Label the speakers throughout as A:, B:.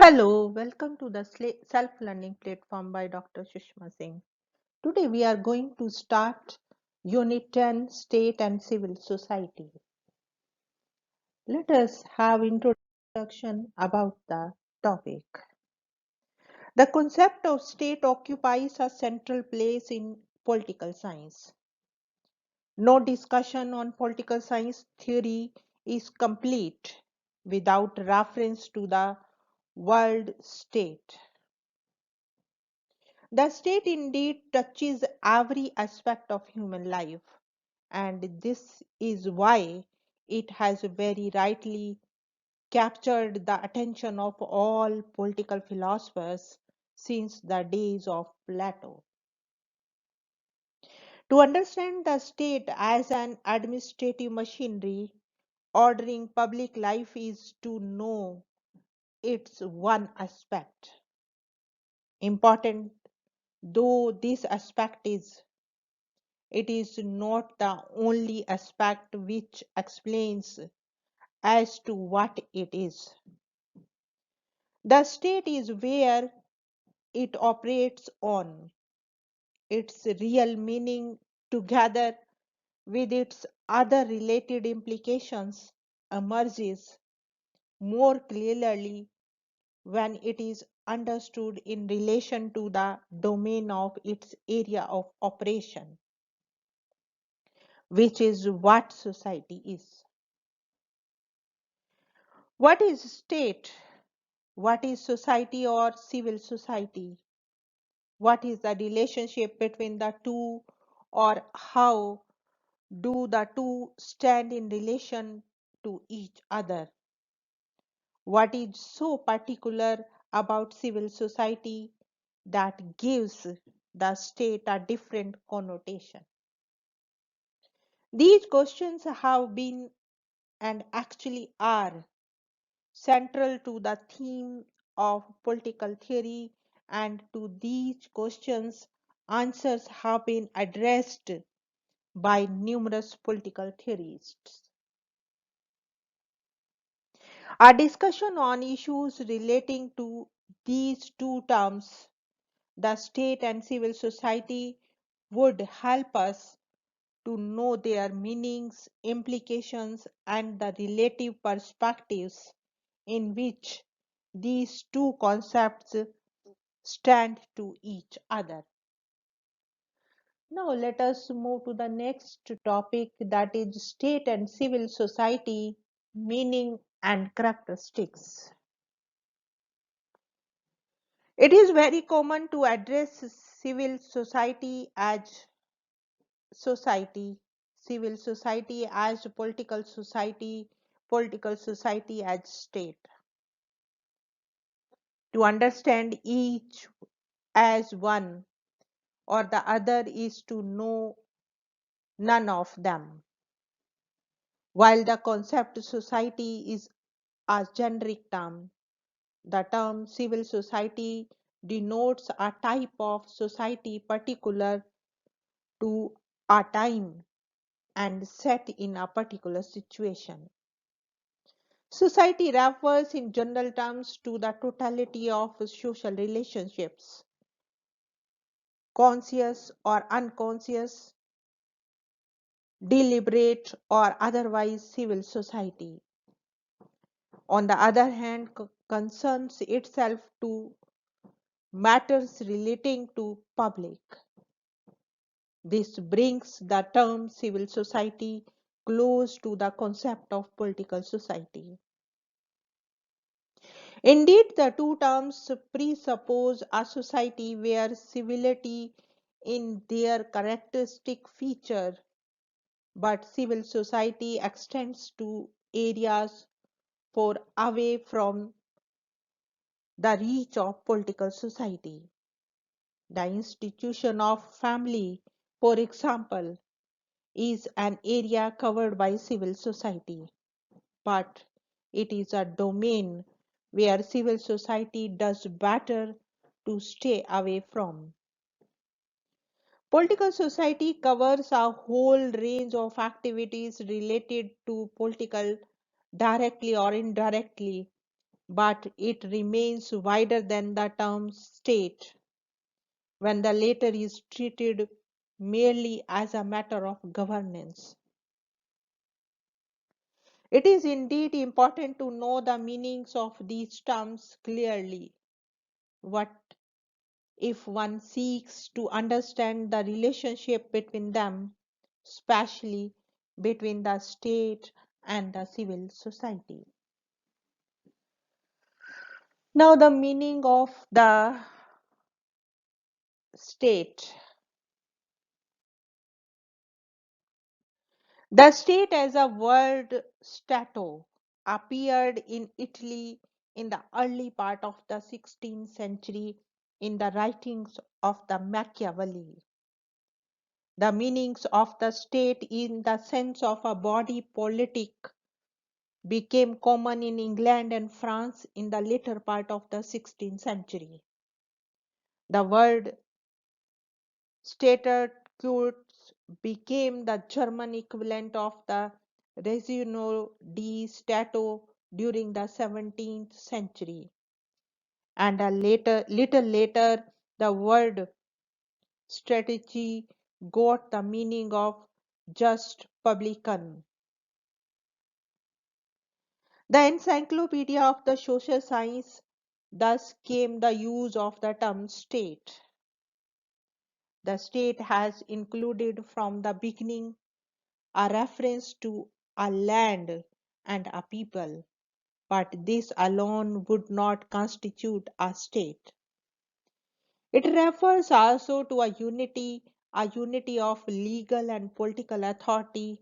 A: Hello, welcome to the self-learning platform by Dr. Sushma Singh. Today we are going to start Unit 10, State and Civil Society. Let us have introduction about the topic. The concept of state occupies a central place in political science. No discussion on political science theory is complete without reference to the world state. The state indeed touches every aspect of human life, and this is why it has very rightly captured the attention of all political philosophers since the days of Plato. To understand the state as an administrative machinery ordering public life is to know its one aspect. Important though this aspect is, it is not the only aspect which explains as to what it is. The state is where it operates on. Its real meaning, together with its other related implications, emerges more clearly when it is understood in relation to the domain of its area of operation, which is what society is. What is state? What is society or civil society? What is the relationship between the two, or how do the two stand in relation to each other? What is so particular about civil society that gives the state a different connotation? These questions have been and actually are central to the theme of political theory, and to these questions, answers have been addressed by numerous political theorists. A discussion on issues relating to these two terms, the state and civil society, would help us to know their meanings, implications, and the relative perspectives in which these two concepts stand to each other. Now, let us move to the next topic, that is state and civil society, meaning and characteristics. It is very common to address civil society as society, civil society as political society as state. To understand each as one or the other is to know none of them. While the concept society is a generic term, the term civil society denotes a type of society particular to a time and set in a particular situation. Society refers in general terms to the totality of social relationships, conscious or unconscious, deliberate or otherwise civil society. On the other hand, concerns itself to matters relating to public. This brings the term civil society close to the concept of political society. Indeed, the two terms presuppose a society where civility in their characteristic feature, but civil society extends to areas far away from the reach of political society. The institution of family, for example, is an area covered by civil society, but it is a domain where civil society does better to stay away from. Political society covers a whole range of activities related to political directly or indirectly, but it remains wider than the term state when the latter is treated merely as a matter of governance. It is indeed important to know the meanings of these terms clearly. What if one seeks to understand the relationship between them, especially between the state and the civil society? Now, the meaning of the state. The state as a word stato appeared in Italy in the early part of the 16th century in the writings of the Machiavelli. The meanings of the state in the sense of a body politic became common in England and France in the later part of the 16th century. The word Staatsgesetz became the German equivalent of the Regno di Stato during the 17th century, and little later, the word strategy got the meaning of just publican. The Encyclopedia of the Social Science thus came the use of the term state. The state has included from the beginning a reference to a land and a people, but this alone would not constitute a state. It refers also to a unity of legal and political authority,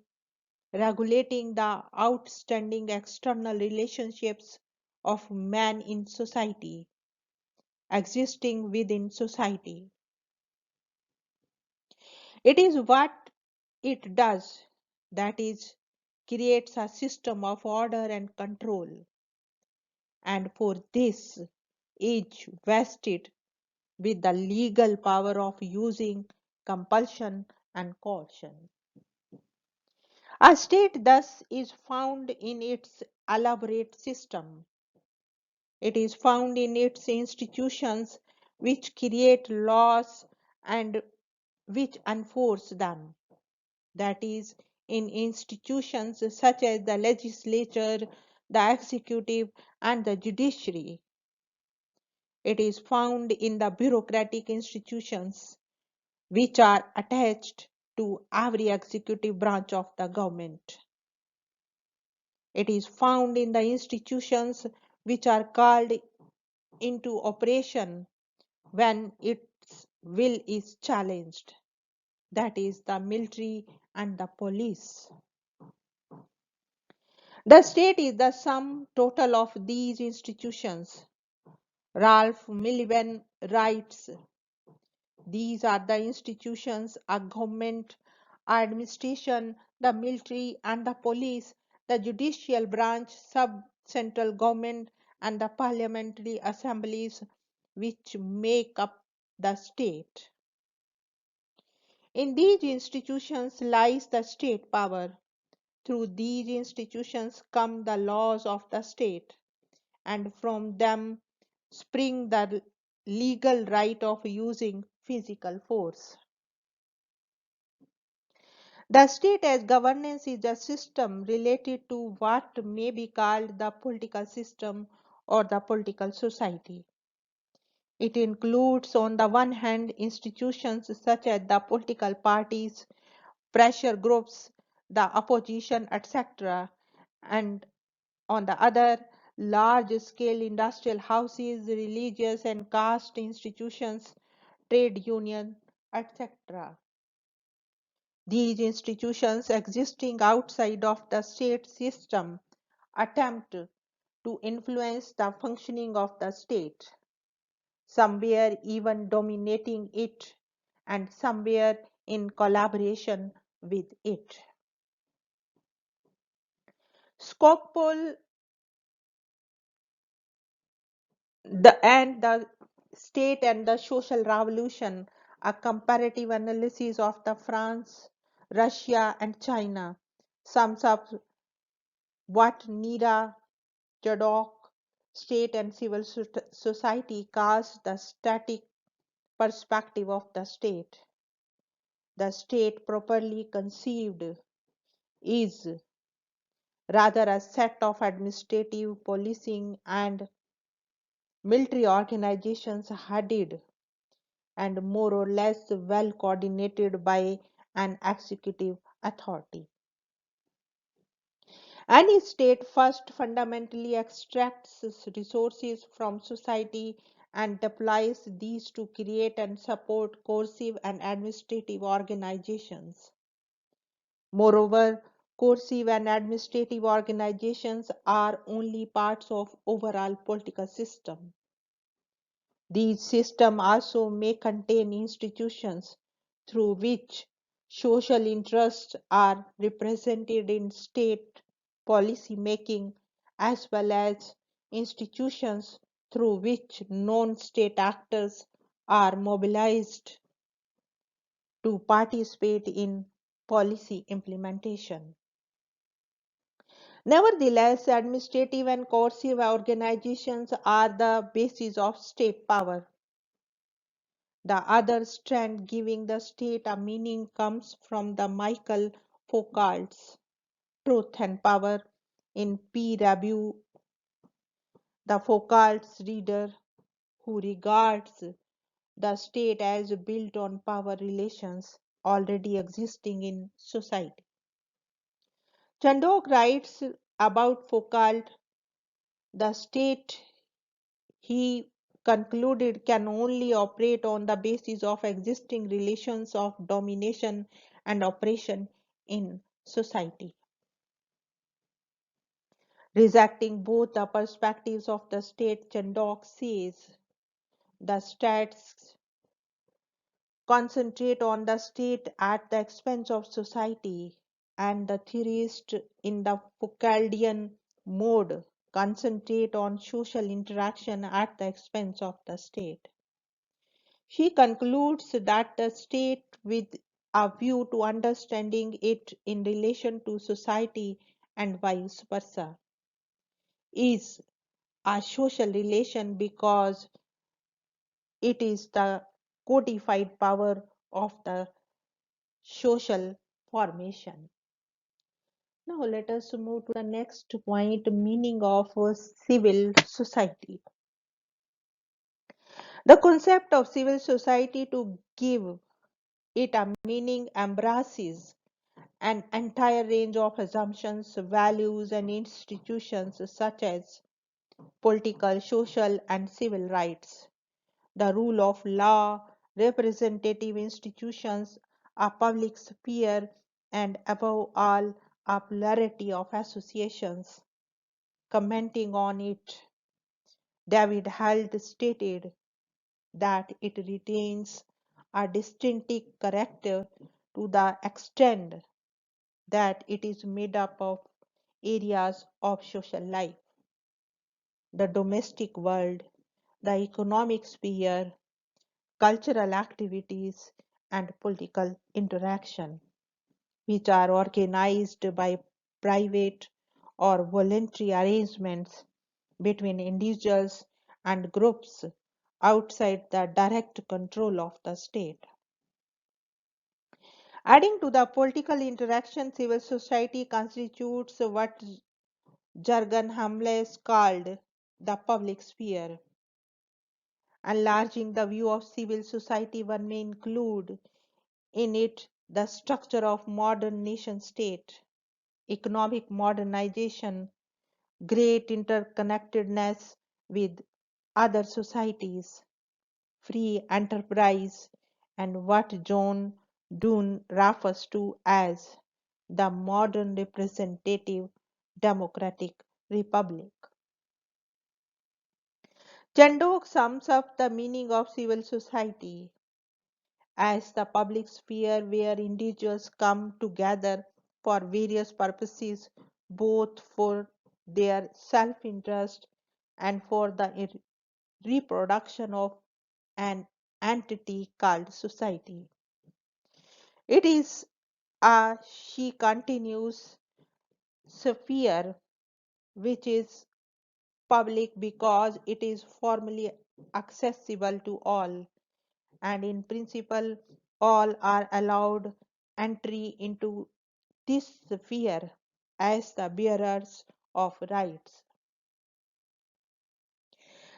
A: regulating the outstanding external relationships of man in society, existing within society. It is what it does, that is, creates a system of order and control, and for this is vested with the legal power of using compulsion and coercion. A state thus is found in its elaborate system. It is found in its institutions which create laws and which enforce them. That is, in institutions such as the legislature, the executive, and the judiciary. It is found in the bureaucratic institutions which are attached to every executive branch of the government. It is found in the institutions which are called into operation when its will is challenged. That is the military and the police. The state is the sum total of these institutions. Ralph Miliband writes, these are the institutions, a government, administration, the military and the police, the judicial branch, sub-central government, and the parliamentary assemblies which make up the state. In these institutions lies the state power. Through these institutions come the laws of the state, and from them spring the legal right of using physical force. The state as governance is a system related to what may be called the political system or the political society. It includes, on the one hand, institutions such as the political parties, pressure groups, the opposition, etc., and on the other, large-scale industrial houses, religious and caste institutions, trade union, etc. These institutions existing outside of the state system attempt to influence the functioning of the state, somewhere even dominating it, and somewhere in collaboration with it. Skocpol the state and the social revolution, a comparative analysis of the France, Russia, and China, sums up what Nira Chadok State and civil society cast the static perspective of the state. The state, properly conceived, is rather a set of administrative, policing, and military organizations headed and more or less well coordinated by an executive authority. Any state first fundamentally extracts resources from society and deploys these to create and support coercive and administrative organizations. Moreover, coercive and administrative organizations are only parts of overall political system. These systems also may contain institutions through which social interests are represented in state policy making, as well as institutions through which non-state actors are mobilized to participate in policy implementation. Nevertheless, administrative and coercive organizations are the basis of state power. The other strand giving the state a meaning comes from the Michael Foucault's Truth and Power in peer review. The Foucault's reader who regards the state as built on power relations already existing in society. Chandok writes about Foucault, the state, he concluded, can only operate on the basis of existing relations of domination and oppression in society. Rejecting both the perspectives of the state, Chandok says the states concentrate on the state at the expense of society, and the theorist in the Foucauldian mode concentrate on social interaction at the expense of the state. She concludes that the state, with a view to understanding it in relation to society and vice versa, is a social relation because it is the codified power of the social formation. Now let us move to the next point, meaning of civil society. The concept of civil society, to give it a meaning, embraces an entire range of assumptions, values, and institutions such as political, social, and civil rights, the rule of law, representative institutions, a public sphere, and above all, a plurality of associations. Commenting on it, David Held stated that it retains a distinctive character to the extent that it is made up of areas of social life: the domestic world, the economic sphere, cultural activities, and political interaction, which are organized by private or voluntary arrangements between individuals and groups outside the direct control of the state. Adding to the political interaction, civil society constitutes what Jurgen Hamles called the public sphere. Enlarging the view of civil society, one may include in it the structure of modern nation state, economic modernization, great interconnectedness with other societies, free enterprise, and what John Donne refers to as the modern representative democratic republic. Chandok sums up the meaning of civil society as the public sphere where individuals come together for various purposes, both for their self interest and for the reproduction of an entity called society. It is a, she continues, sphere which is public because it is formally accessible to all, and in principle, all are allowed entry into this sphere as the bearers of rights.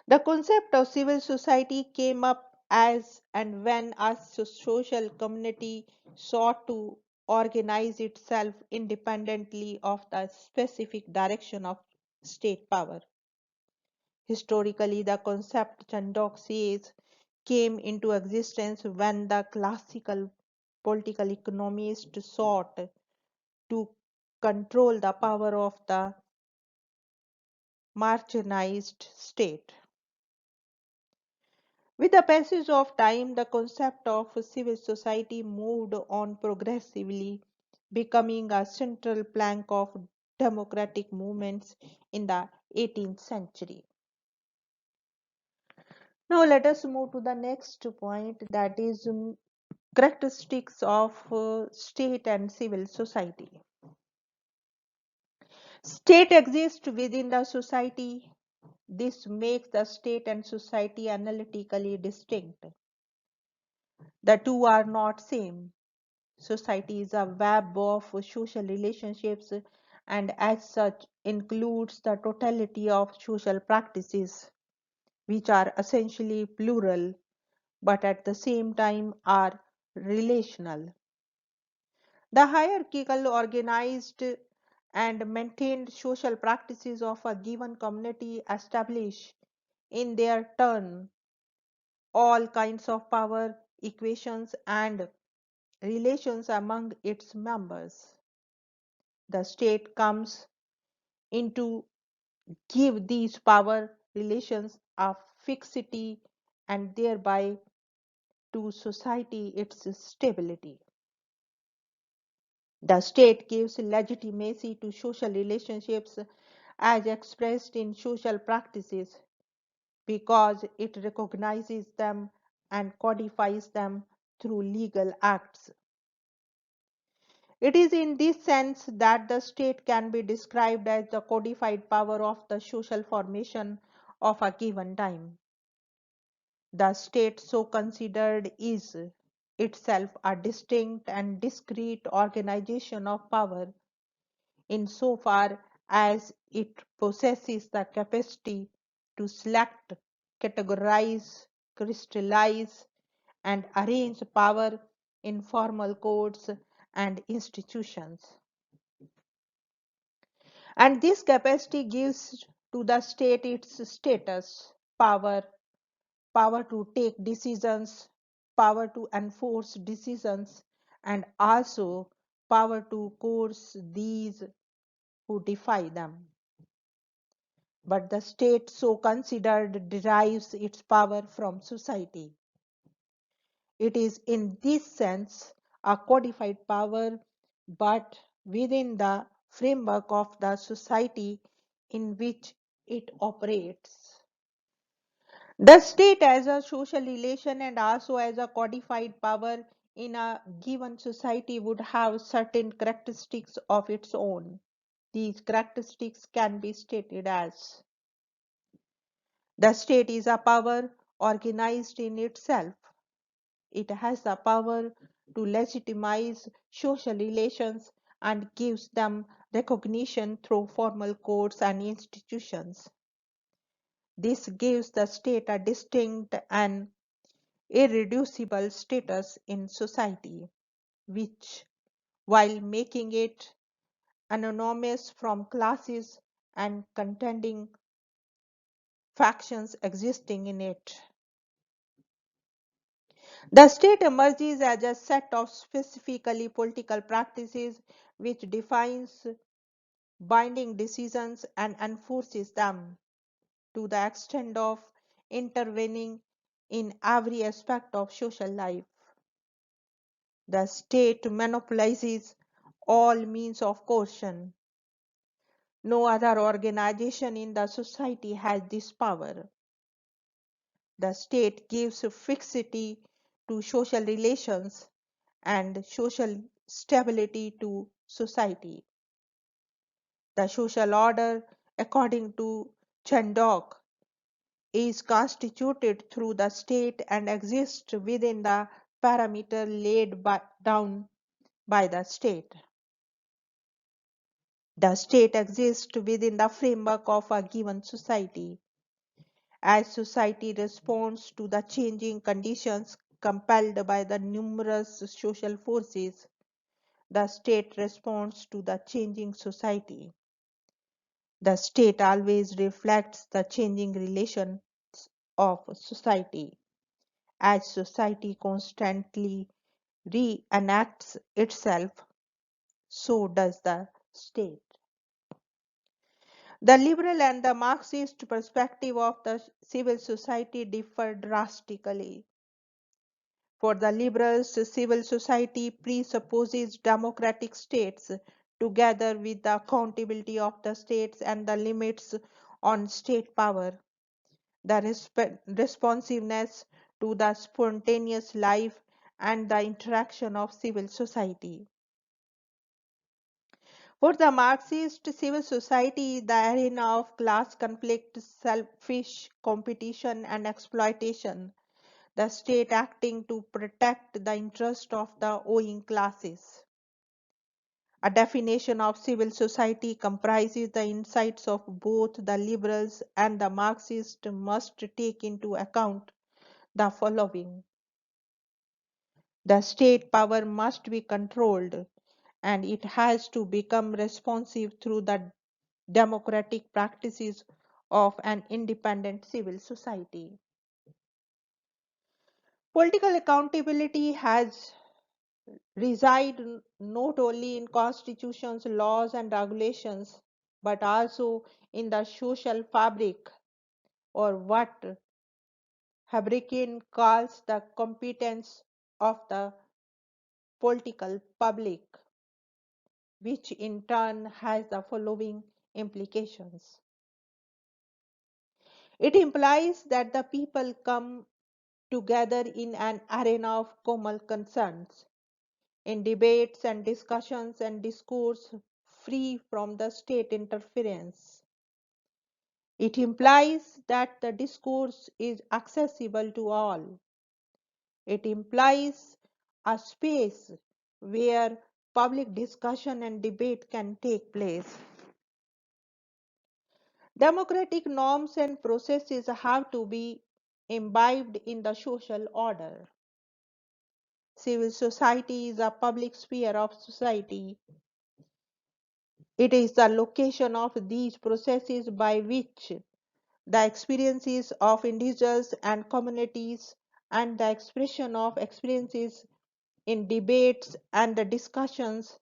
A: The concept of civil society came up as and when a social community sought to organize itself independently of the specific direction of state power. Historically, the concept, Chandok says, came into existence when the classical political economists sought to control the power of the marginalized state. With the passage of time, the concept of civil society moved on progressively, becoming a central plank of democratic movements in the 18th century. Now, let us move to the next point, that is characteristics of state and civil society. State exists within the society. This makes the state and society analytically distinct. The two are not same. Society is a web of social relationships and as such includes the totality of social practices which are essentially plural but at the same time are relational. The hierarchical, organized, and maintained social practices of a given community establish, in their turn, all kinds of power equations and relations among its members. The state comes in to give these power relations a fixity and thereby to society its stability. The state gives legitimacy to social relationships as expressed in social practices because it recognizes them and codifies them through legal acts. It is in this sense that the state can be described as the codified power of the social formation of a given time. The state so considered is itself a distinct and discrete organization of power insofar as it possesses the capacity to select, categorize, crystallize, and arrange power in formal codes and institutions. And this capacity gives to the state its status, power, power to take decisions, power to enforce decisions, and also power to coerce these who defy them. But the state so considered derives its power from society. It is in this sense a codified power, but within the framework of the society in which it operates. The state as a social relation and also as a codified power in a given society would have certain characteristics of its own. These characteristics can be stated as: the state is a power organized in itself. It has the power to legitimize social relations and gives them recognition through formal codes and institutions. This gives the state a distinct and irreducible status in society, which, while making it anonymous from classes and contending factions existing in it. The state emerges as a set of specifically political practices which defines binding decisions and enforces them to the extent of intervening in every aspect of social life. The state monopolizes all means of coercion. No other organization in the society has this power. The state gives fixity to social relations and social stability to society. The social order, according to Chandok is constituted through the state and exists within the parameter down by the state. The state exists within the framework of a given society. As society responds to the changing conditions compelled by the numerous social forces, the state responds to the changing society. The state always reflects the changing relations of society. As society constantly reenacts itself, so does the state. The liberal and the Marxist perspective of the civil society differ drastically. For the liberals, civil society presupposes democratic states together with the accountability of the states and the limits on state power, the responsiveness to the spontaneous life and the interaction of civil society. For the Marxist, civil society is the arena of class conflict, selfish competition, and exploitation, the state acting to protect the interest of the owing classes. A definition of civil society comprises the insights of both the liberals and the Marxists must take into account the following. The state power must be controlled and it has to become responsive through the democratic practices of an independent civil society. Political accountability has reside not only in constitutions, laws and regulations, but also in the social fabric or what Habrikin calls the competence of the political public, which in turn has the following implications. It implies that the people come together in an arena of common concerns, in debates and discussions and discourse free from the state interference. It implies that the discourse is accessible to all. It implies a space where public discussion and debate can take place. Democratic norms and processes have to be imbibed in the social order. Civil society is a public sphere of society. It is the location of these processes by which the experiences of individuals and communities and the expression of experiences in debates and the discussions,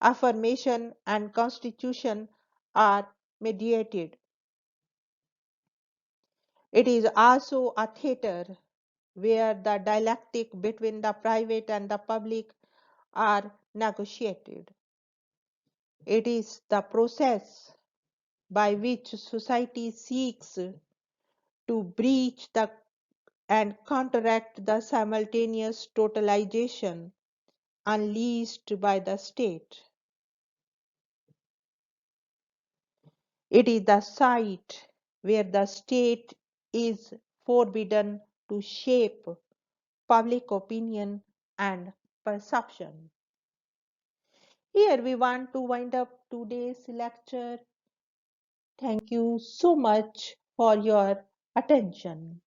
A: affirmation and constitution are mediated. It is also a theater where the dialectic between the private and the public are negotiated. It is the process by which society seeks to breach the and counteract the simultaneous totalization unleashed by the state. It is the site where the state is forbidden to shape public opinion and perception. Here we want to wind up today's lecture. Thank you so much for your attention.